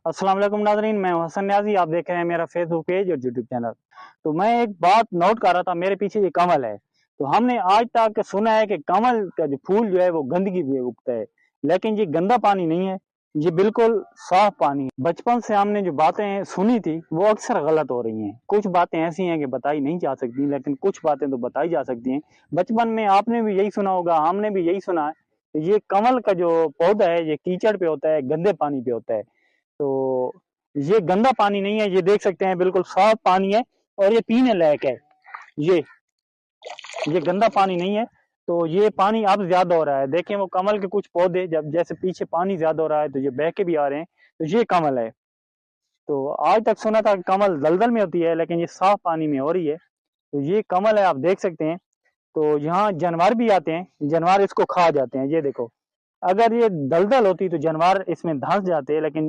अस्सलाम वालेकुम नाज़रीन, मैं हूं हसन न्याजी। आप देख रहे हैं मेरा फेसबुक पेज और यूट्यूब चैनल। तो मैं एक बात नोट कर रहा था, मेरे पीछे ये कमल है। तो हमने आज तक सुना है कि कमल का जो फूल जो है वो गंदगी में उगता है, लेकिन ये गंदा पानी नहीं है, ये बिल्कुल साफ पानी है। बचपन से हमने जो बातें सुनी थी वो अक्सर गलत हो रही हैं। कुछ बातें ऐसी हैं कि बताई नहीं जा सकती, लेकिन कुछ बातें तो बताई जा सकती हैं। बचपन में आपने भी यही सुना होगा, हमने भी यही सुना है। ये कमल का जो पौधा है ये कीचड़ पे होता है, गंदे पानी पे होता है। तो ये गंदा पानी नहीं है, ये देख सकते हैं बिल्कुल साफ पानी है और ये पीने लायक है। ये ये गंदा पानी नहीं है। तो ये पानी अब ज्यादा हो रहा है, देखें वो कमल के कुछ पौधे जब जैसे पीछे पानी ज्यादा हो रहा है तो ये बह के भी आ रहे हैं। तो ये कमल है। तो आज तक सुना था कि कमल दलदल में होती है, लेकिन ये साफ पानी में हो रही है। तो ये कमल है, आप देख सकते हैं। तो यहाँ जानवर भी आते हैं, जानवर इसको खा जाते हैं। ये देखो, अगर ये दलदल होती तो जानवर इसमें धंस जाते, लेकिन